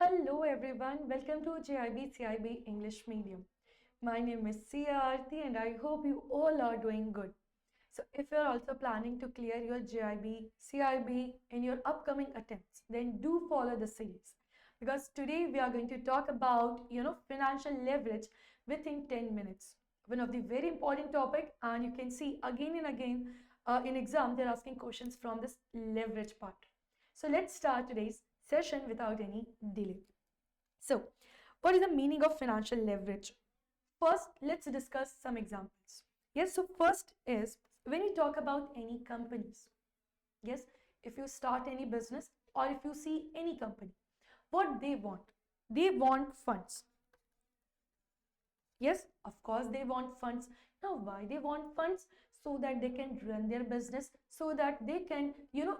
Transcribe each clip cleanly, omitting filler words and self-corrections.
Hello everyone, welcome to JIB CIB English Medium. My name is Siarthi and I hope you all are doing good. So if you're also planning to clear your JIB, CIB in your upcoming attempts, then do follow the series. Because today we are going to talk about, financial leverage within 10 minutes. One of the very important topic, and you can see again and again in exam, they're asking questions from this leverage part. So let's start today's session without any delay. So, what is the meaning of financial leverage? First, let's discuss some examples. Yes, so first is when we talk about any companies. Yes, if you start any business or if you see any company, what they want funds. Yes, of course they want funds. Now, why they want funds? So that they can run their business, so that they can,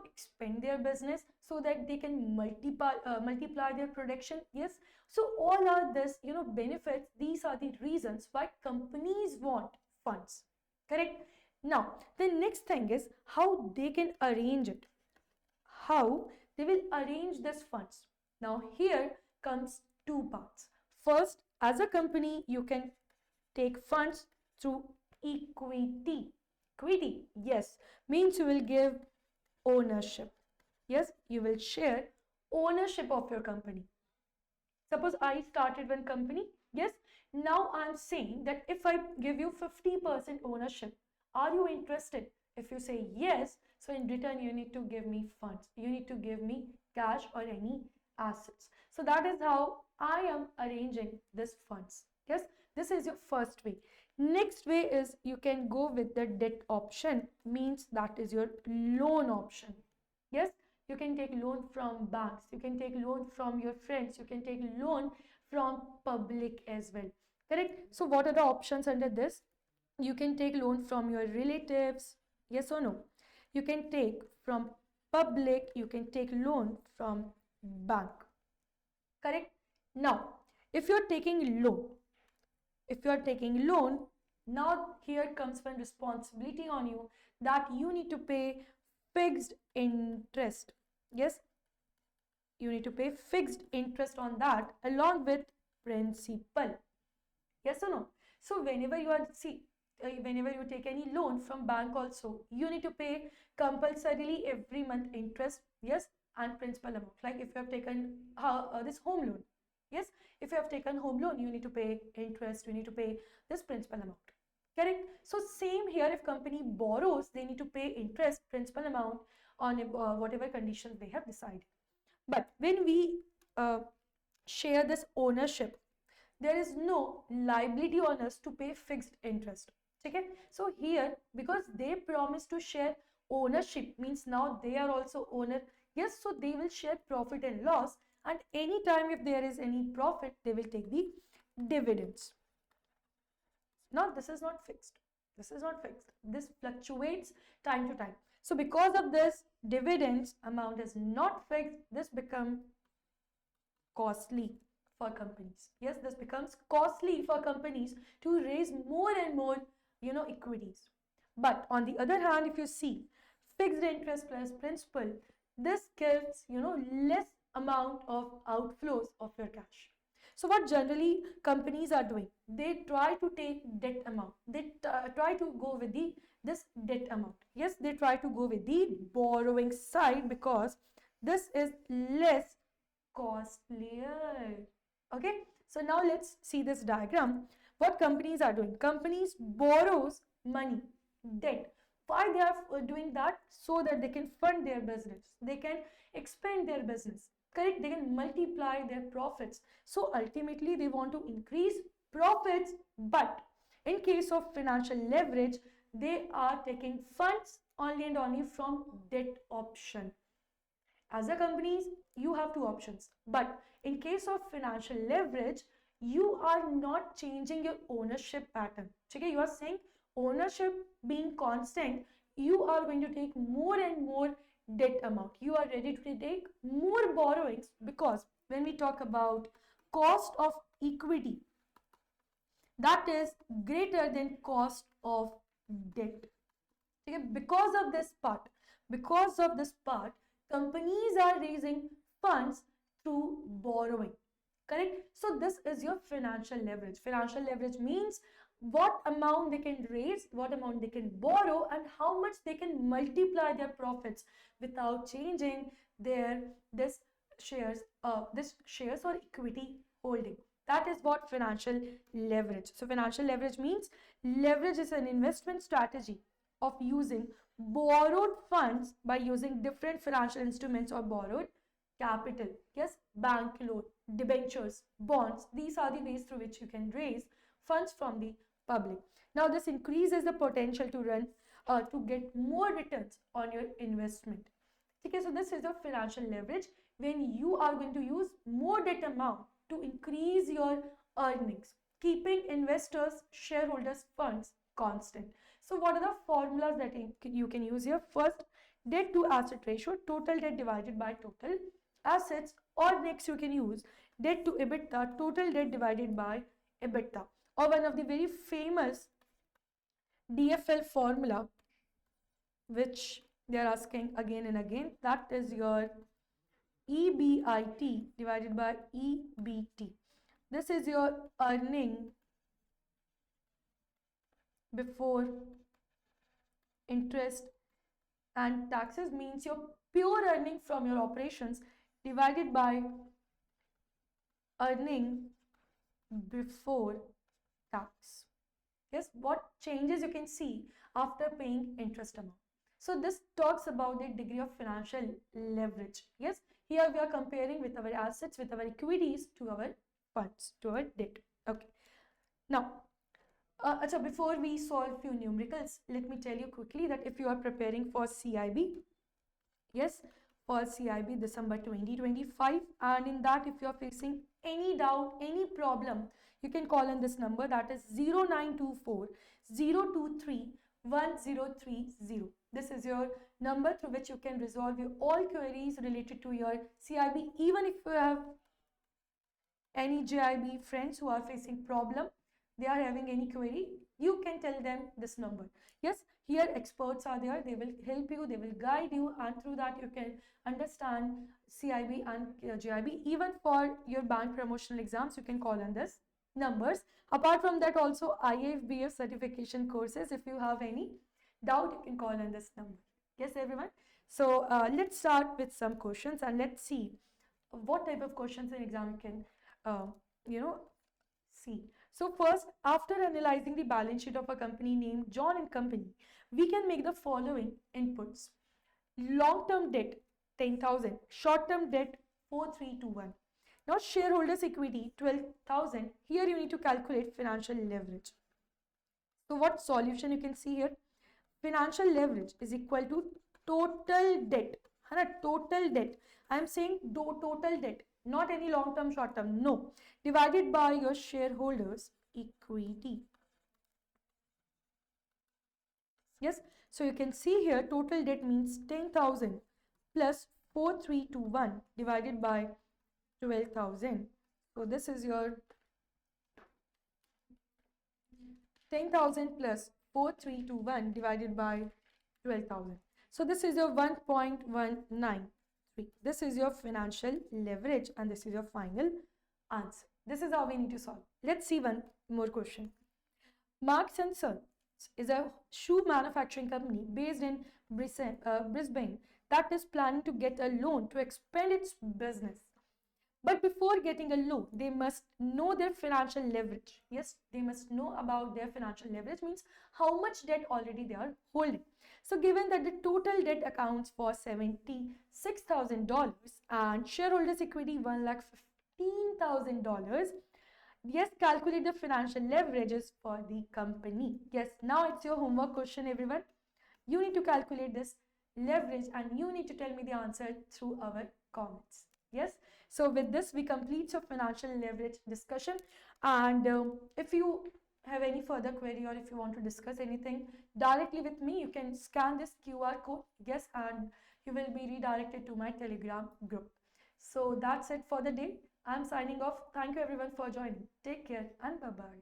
expand their business, so that they can multiply their production. Yes, so all are this, benefits. These are the reasons why companies want funds. Correct? Now, the next thing is how they can arrange it. How they will arrange this funds. Now, here comes two parts. First, as a company, you can take funds through equity. Equity, yes, means you will give ownership. Yes, you will share ownership of your company. Suppose I started one company. Yes, now I'm saying that if I give you 50% ownership, are you interested? If you say yes, so in return you need to give me funds. You need to give me cash or any assets. So that is how I am arranging this funds. Yes, this is your first way. Next way is you can go with the debt option, means that is your loan option. Yes, you can take loan from banks, you can take loan from your friends, you can take loan from public as well. Correct? So what are the options under this? You can take loan from your relatives, yes or no? You can take from public, you can take loan from bank. Correct? Now, if you're taking loan, now here comes one responsibility on you, that you need to pay fixed interest. Yes, you need to pay fixed interest on that along with principal. Yes or no? So whenever you take any loan from bank also, you need to pay compulsorily every month interest. Yes, and principal amount. Like if you have taken this home loan. Yes, if you have taken home loan, you need to pay interest, you need to pay this principal amount. Correct? So same here, if company borrows, they need to pay interest, principal amount on whatever conditions they have decided. But when we share this ownership, there is no liability on us to pay fixed interest. Okay? So here, because they promise to share ownership, means now they are also owner. Yes, so they will share profit and loss, and anytime if there is any profit, they will take the dividends. Now, this is not fixed. This is not fixed. This fluctuates time to time. So because of this, dividends amount is not fixed. This becomes costly for companies. Yes, this becomes costly for companies to raise more and more, equities. But on the other hand, if you see fixed interest plus principal, this gives, less amount of outflows of your cash. So what generally companies are doing, they try to take debt amount. They try to go with this debt amount. Yes, they try to go with the borrowing side because this is less costlier. Okay, so now let's see this diagram. What companies are doing? Companies borrows money, debt. Why they are doing that? So that they can fund their business, they can expand their business. Correct? They can multiply their profits. So ultimately they want to increase profits, but in case of financial leverage, they are taking funds only and only from debt option. As a companies, you have two options, but in case of financial leverage, you are not changing your ownership pattern. Okay, you are saying ownership being constant, you are going to take more and more debt amount. You are ready to take more borrowings, because when we talk about cost of equity, that is greater than cost of debt. Okay, because of this part, companies are raising funds through borrowing. Correct? So this is your financial leverage. Financial leverage means what amount they can raise, what amount they can borrow, and how much they can multiply their profits without changing their this shares or equity holding. That is what financial leverage. So financial leverage means leverage is an investment strategy of using borrowed funds by using different financial instruments or borrowed capital. Yes, bank loan, debentures, bonds. These are the ways through which you can raise funds from the public. Now, this increases the potential to get more returns on your investment. Okay, so this is a financial leverage when you are going to use more debt amount to increase your earnings, keeping investors, shareholders' funds constant. So, what are the formulas that you can use here? First, debt to asset ratio, total debt divided by total assets, or next you can use debt to EBITDA, total debt divided by EBITDA, or one of the very famous DFL formula which they are asking again and again, that is your EBIT divided by EBT. This is your earning before interest and taxes, means your pure earning from your operations divided by earning before tax. Yes, what changes you can see after paying interest amount. So this talks about the degree of financial leverage. Yes, here we are comparing with our assets, with our equities to our funds, to our debt. Okay. Now, before we solve few numericals, let me tell you quickly that if you are preparing for CIB, yes, for CIB December 2025, and in that if you are facing any doubt, any problem, you can call on this number, that is 0924 023 1030. This is your number through which you can resolve your all queries related to your CIB. Even if you have any JIB friends who are facing problem, they are having any query, you can tell them this number. Yes, here experts are there, they will help you, they will guide you, and through that you can understand CIB and JIB. Even for your bank promotional exams, you can call on this numbers. Apart from that, also IFBF certification courses, if you have any doubt, you can call on this number. Yes, everyone. So let's start with some questions and let's see what type of questions in exam you can see. So first, after analyzing the balance sheet of a company named John and Company, we can make the following inputs. Long-term debt 10,000, short-term debt 4321. Now shareholders equity 12,000. Here you need to calculate financial leverage. So what solution you can see here? Financial leverage is equal to total debt. Total debt. I am saying total debt, not any long-term, short-term. No. Divided by your shareholders equity. Yes. So you can see here total debt means 10,000 plus 4321 divided by 12,000. So this is your 10,000 plus 4321 divided by 12,000. So this is your 1.193. This is your financial leverage and this is your final answer. This is how we need to solve. Let's see one more question. Marks and Sons is a shoe manufacturing company based in Brisbane that is planning to get a loan to expand its business. But before getting a loan, they must know their financial leverage. Yes, they must know about their financial leverage, means how much debt already they are holding. So given that the total debt accounts for $76,000 and shareholders equity $1,15,000, yes, calculate the financial leverages for the company. Yes, now it's your homework question, everyone. You need to calculate this leverage and you need to tell me the answer through our comments. Yes, so with this we complete your financial leverage discussion, and if you have any further query or if you want to discuss anything directly with me, you can scan this QR code. Yes, and you will be redirected to my Telegram group. So that's it for the day. I'm signing off. Thank you everyone for joining. Take care and bye-bye.